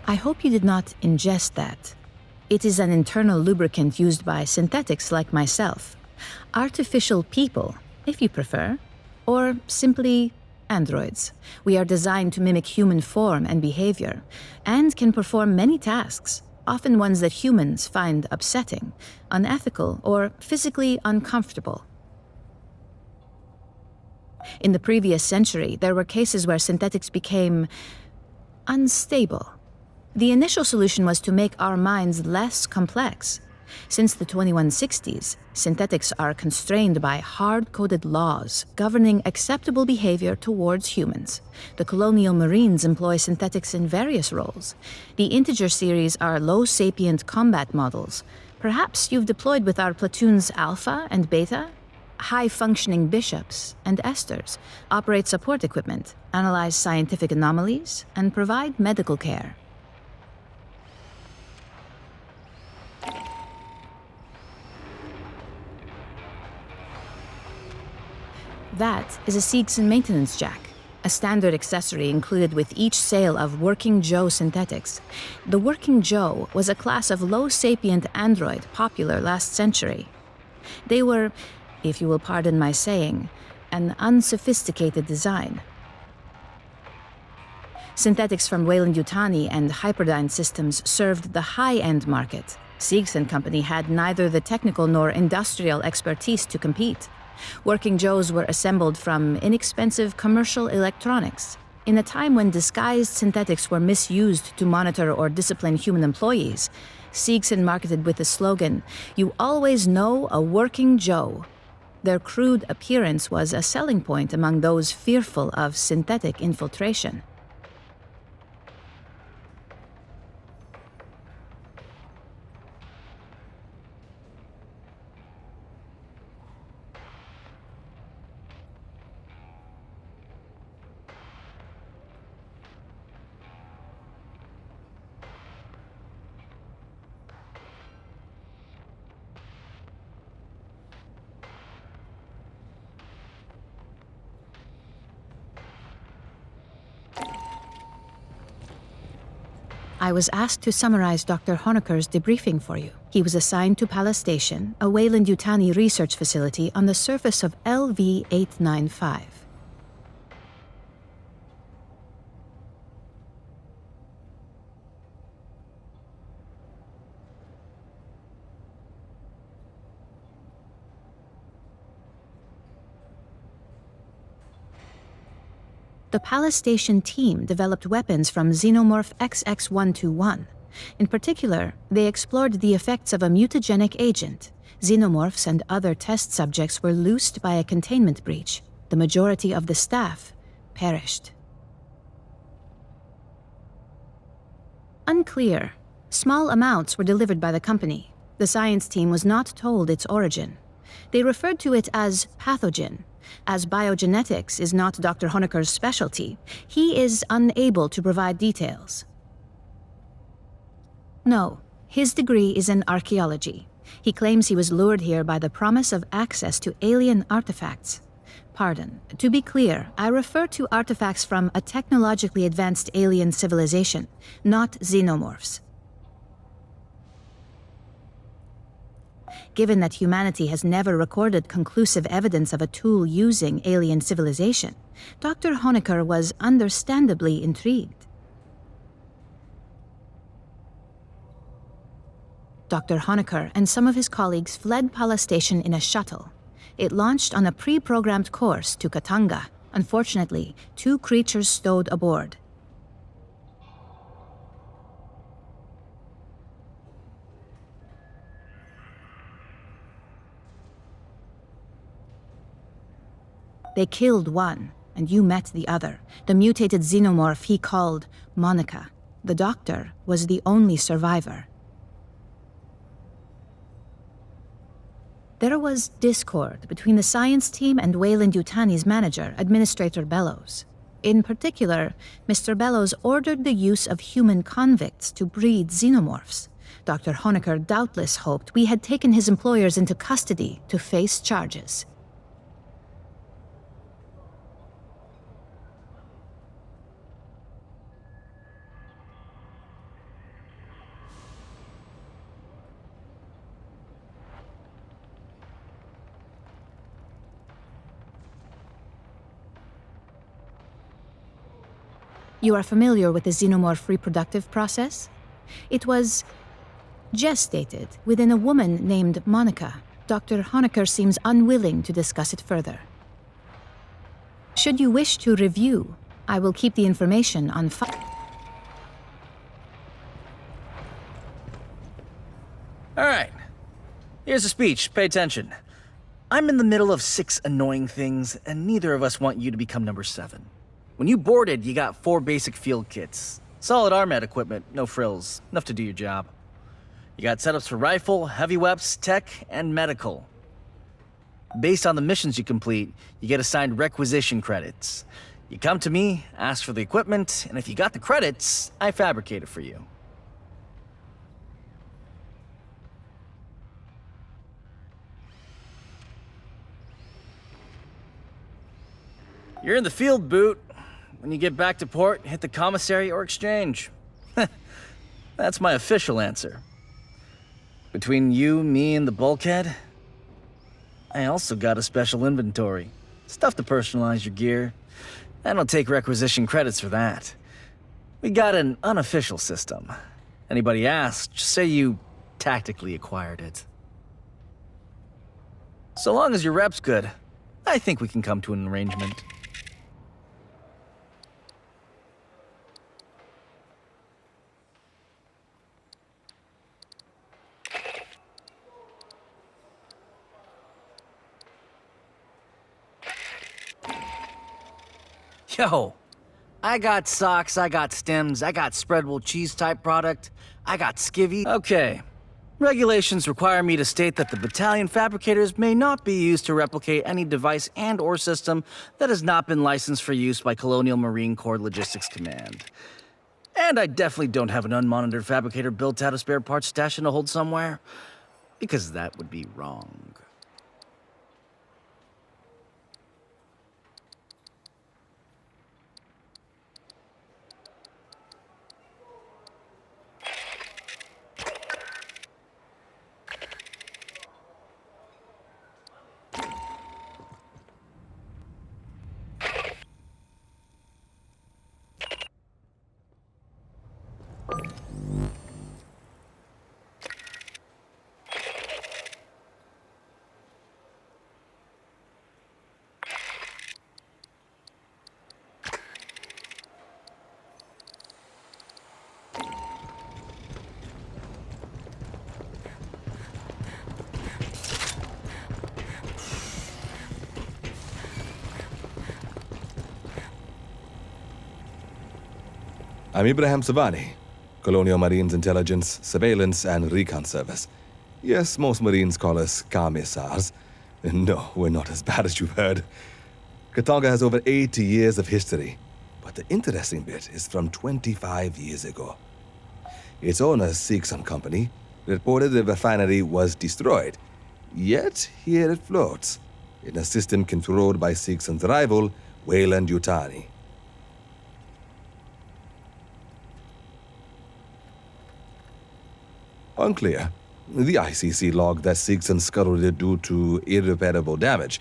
I hope you did not ingest that. It is an internal lubricant used by synthetics like myself. Artificial people, if you prefer. Or simply androids. We are designed to mimic human form and behavior, and can perform many tasks, often ones that humans find upsetting, unethical, or physically uncomfortable. In the previous century, there were cases where synthetics became unstable. The initial solution was to make our minds less complex. Since the 2160s, synthetics are constrained by hard-coded laws governing acceptable behavior towards humans. The colonial Marines employ synthetics in various roles. The Integer series are low-sapient combat models. Perhaps you've deployed with our platoons Alpha and Beta? High-functioning bishops and esters operate support equipment, analyze scientific anomalies, and provide medical care. That is a Seegson maintenance jack, a standard accessory included with each sale of Working Joe synthetics. The Working Joe was a class of low-sapient android popular last century. They were, if you will pardon my saying, an unsophisticated design. Synthetics from Weyland-Yutani and Hyperdyne systems served the high-end market. Seegson Company had neither the technical nor industrial expertise to compete. Working Joes were assembled from inexpensive commercial electronics. In a time when disguised synthetics were misused to monitor or discipline human employees, Seegson marketed with the slogan, "You always know a Working Joe." Their crude appearance was a selling point among those fearful of synthetic infiltration. I was asked to summarize Dr. Honecker's debriefing for you. He was assigned to Palace Station, a Weyland-Yutani research facility on the surface of LV-895. The Palace Station team developed weapons from Xenomorph XX-121. In particular, they explored the effects of a mutagenic agent. Xenomorphs and other test subjects were loosed by a containment breach. The majority of the staff perished. Unclear. Small amounts were delivered by the company. The science team was not told its origin. They referred to it as pathogen. As biogenetics is not Dr. Honecker's specialty, he is unable to provide details. No, his degree is in archaeology. He claims he was lured here by the promise of access to alien artifacts. Pardon, to be clear, I refer to artifacts from a technologically advanced alien civilization, not xenomorphs. Given that humanity has never recorded conclusive evidence of a tool using alien civilization, Dr. Honecker was understandably intrigued. Dr. Honecker and some of his colleagues fled Palace Station in a shuttle. It launched on a pre-programmed course to Katanga. Unfortunately, 2 creatures stowed aboard. They killed one, and you met the other, the mutated xenomorph he called Monica. The doctor was the only survivor. There was discord between the science team and Weyland-Yutani's manager, Administrator Bellows. In particular, Mr. Bellows ordered the use of human convicts to breed xenomorphs. Dr. Honecker doubtless hoped we had taken his employers into custody to face charges. You are familiar with the xenomorph reproductive process? It was gestated within a woman named Monica. Dr. Honecker seems unwilling to discuss it further. Should you wish to review, I will keep the information on file. All right. Here's a speech. Pay attention. I'm in the middle of 6 annoying things, and neither of us want you to become number 7. When you boarded, you got 4 basic field kits. Solid RMAT equipment, no frills. Enough to do your job. You got setups for rifle, heavy weapons, tech, and medical. Based on the missions you complete, you get assigned requisition credits. You come to me, ask for the equipment, and if you got the credits, I fabricate it for you. You're in the field, Boot. When you get back to port, hit the commissary or exchange. That's my official answer. Between you, me, and the bulkhead, I also got a special inventory. Stuff to personalize your gear. I don't take requisition credits for that. We got an unofficial system. Anybody asks, just say you tactically acquired it. So long as your rep's good, I think we can come to an arrangement. Yo, I got socks, I got stems, I got spreadable cheese type product, I got skivvy. Okay. Regulations require me to state that the battalion fabricators may not be used to replicate any device and/or system that has not been licensed for use by Colonial Marine Corps Logistics Command. And I definitely don't have an unmonitored fabricator built out of spare parts stashed in a hold somewhere, because that would be wrong. I'm Ibrahim Savani, Colonial Marines Intelligence, Surveillance, and Recon Service. Yes, most Marines call us commissars. No, we're not as bad as you've heard. Kiteoga has over 80 years of history, but the interesting bit is from 25 years ago. Its owner, Seegson Company, reported the refinery was destroyed, yet here it floats, in a system controlled by Seegson's rival, Weyland-Yutani. Unclear. The ICC logged that Seegson scuttled it due to irreparable damage.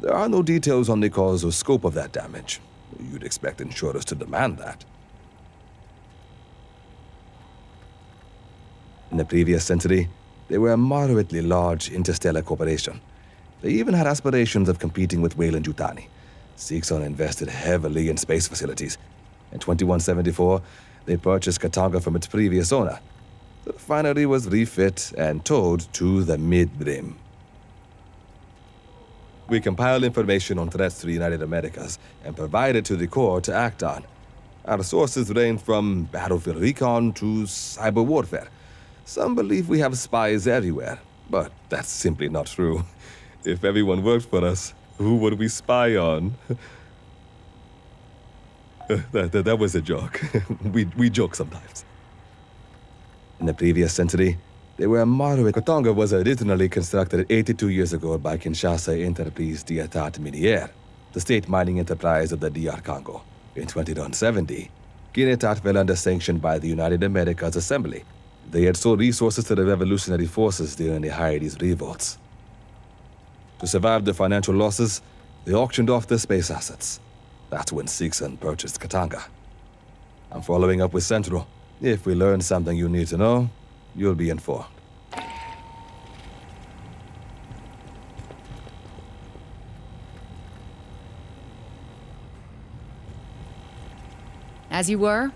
There are no details on the cause or scope of that damage. You'd expect insurers to demand that. In the previous century, they were a moderately large interstellar corporation. They even had aspirations of competing with Weyland-Yutani. Seegson invested heavily in space facilities. In 2174, they purchased Kiteoga from its previous owner. The refinery was refit and towed to the mid-brim. We compiled information on threats to the United Americas and provided it to the Corps to act on. Our sources range from battlefield recon to cyber warfare. Some believe we have spies everywhere, but that's simply not true. If everyone worked for us, who would we spy on? That was a joke. We joke sometimes. In the previous century, they were a moderate. Kiteoga was originally constructed 82 years ago by Kinshasa Entreprise d'État Minière, the state mining enterprise of the DR Congo. In 2170, Kinetat fell under sanction by the United Americas Assembly. They had sold resources to the revolutionary forces during the Haiti's revolts. To survive the financial losses, they auctioned off their space assets. That's when Seegson purchased Kiteoga. I'm following up with Central. If we learn something you need to know, you'll be informed. As you were?